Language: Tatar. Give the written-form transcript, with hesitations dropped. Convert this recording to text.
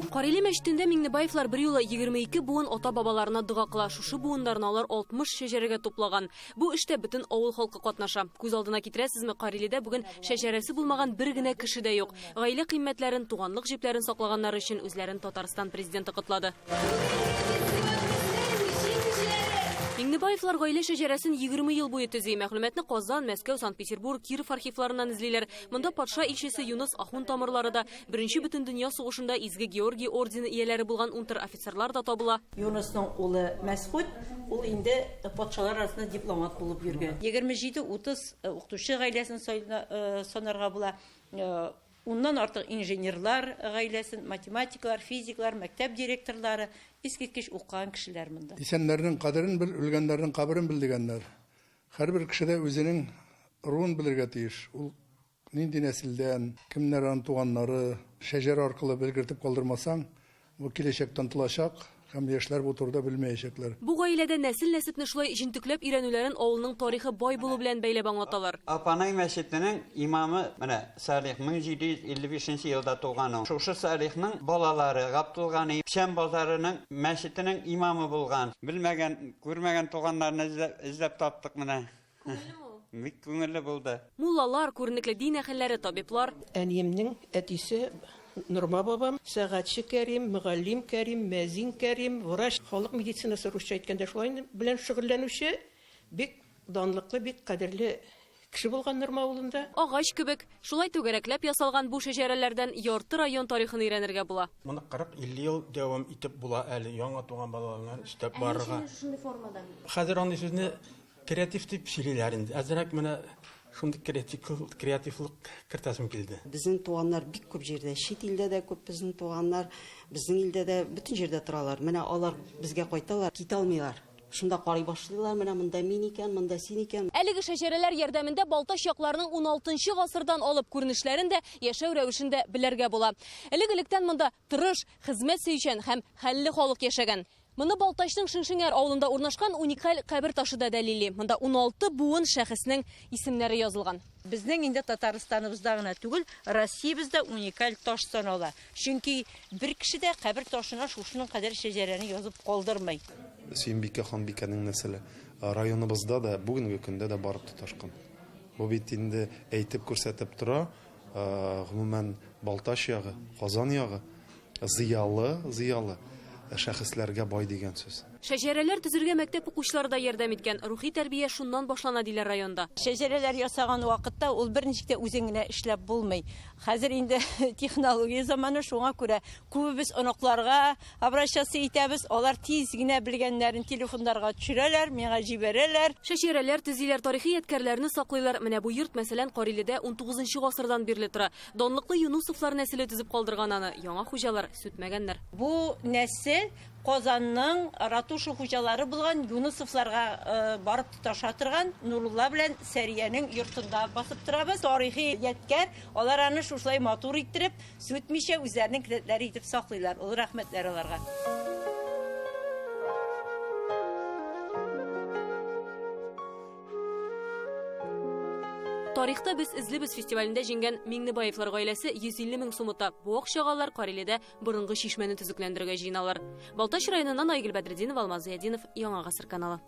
Карели мәчетендә Миңнебаевлар бер юлы 22 буын ата бабаларына дога кыла. Шушы буыннарны алар 60 шәҗәрәгә туплаган. Бу эштә бөтен авыл халкы катнаша. Күз алдына китерәсезме, Карелидә бүген шәҗәрәсе булмаган бер генә кеше дә юк. Гаилә кыйммәтләрен, туганлык җипләрен саклаганнар өчен үзләрен Татарстан президенты котлады. Миңнебаевлар гаилә шәҗәрәсен 20 ел буе төзи. Мәгълүматны Казан, Мәскәү, Санкт-Петербург, Киров архивларыннан излиләр. Монда патша илчесе Юнус Ахун тамырлары да, Беренче бөтендөнья сугышында изге Георгий ордены ияләре булган унтер-офицерлар да табыла. Юнусның улы Мәсгуд, ул инде патшалар арасында дипломат булып йөргән. 27-30 укытучы гаиләсен санарга була. Ondan artık inženirler gailesин, matematiklar, fiziklar, mektep direktörleri, eskitkiş okuyan kişiler bunda. İnsanların kaderini bil, ölgenlerin kabrini bildigenler. Her bir kişi de özünün ruhunu bilirge tiyiş. Ul nindi nesilden, kimlerin tuğanları, şecer arkalı belirtip kaldırmasan, bu kileşekten tılaşak. Hem yaşlar bu turda bilmeyecekler. Bu gailede nesil-nesipni şulay jintiklep irenülerin oğlunun tarixi boy bulu bilen beylep anlatalar. Apanay Məscidinin imamı Salih 1755 yılda doğan. Şuşu Salih'nin balaları Abdülgani Şam bazarının məscidinin imamı bulgan. Bilmegen, görmegen doğanlarını izlep taptık mına. Bik köngüllü buldu. Mullalar, күренекле din әһелләре, табиблар. Әниемнең әтисе Нурма бабам, сәгатьче Кәрим, мөгаллим Кәрим, мәзин Кәрим, врач, халык медицинасы русча әйткәндә шулай белән шөгыльләнүче, бик данлыклы, бик кадерле кеше булган Нурма авылында. Агач кебек, шулай түгәрәкләп ясалган бу шәҗәрәләрдән ярты район тарихын өйрәнергә була. Моны 40-50 ел дәвам итеп була әле яңа туган балаларны истәп барырга. Хәзер аны сүзне креатив дип сөйлиләр инде. Әзрәк менә шундый креативлык кертәсем килде. Безнең туганнар бик күп җирдә, чит илдә дә күп безнең туганнар, безнең илдә дә бөтен җирдә торалар. Менә алар безгә кайталар, китә алмыйлар. Шунда карый башлыйлар, менә монда мин икән, монда син икән. Әлеге шәҗәрәләр ярдәмендә Балташ якларының 16 гасырдан алып күренешләрен дә, яшәү рәвешен дә белергә була. Элек-электән монда тырыш, хезмәт сөйчән һәм хәлле халык яшәгән. Моны Балташның Шыңшыңяр авылында урнашкан уникаль кабер ташы да дәлили. Монда 16 буын шәхеснең исемнәре язылган. Безнең инде Татарстаныбызда гына түгел, Россиябызда уникаль таш санала. Чөнки бер кеше дә кабер ташына шушының кадәр шәҗәрәне язып калдырмый. Сөембикә ханбикәнең нәселе районыбызда да бүгенге көндә дә барып тоташкан. Бу бит инде әйтеп күрсәтеп тора, гомумән Балташ ягы, Казан ягы зыялы шәхесләргә бай дигән сүз. Шәҗәрәләр төзергә мәктәп укучылары да ярдәм иткән. Рухи тәрбия шуннан башлана диләр районда. Шәҗәрәләр ясаган вакытта ул берничә үзең генә эшләп булмый. Хәзер инде технология заманы, шуңа күрә күбез оныкларга обращаться итәбез. Алар тиз генә белгәннәрен телефоннарга төшерәләр, миңа җибәрәләр. Шәҗәрәләр төзиләр, тарихи ядкәрләрне саклыйлар. Менә бу йорт, мәсәлән, Карелидә 19 гасырдан бирле тора. Данлыклы Юнусовлар нәселе төзеп калдырган аны. Яңа хуҗалар сүтмәгәннәр. Бу нәсел Казанның ратуша хуҗалары булган Юнусовларга барып тоташа торган Нурулла белән Сәриянең йортында басып торабыз. Тарихи ядкәр, алар аны шушлай матур иттереп, сүтмичә үзләренең кредитләре итеп саклыйлар. Ул рәхмәтләр аларга. Тарихта без излебез фестивалендә җиңгән Миңнебаевлар гаиләсе 150 мең сум тота. Бу акчагалар Карелидә борынгы чишмәне төзекләндерергә җыйналар. Балташ районыннан Айгөл Бәдретдинов, Алмаз Зыядинов, Яңа гасыр каналы.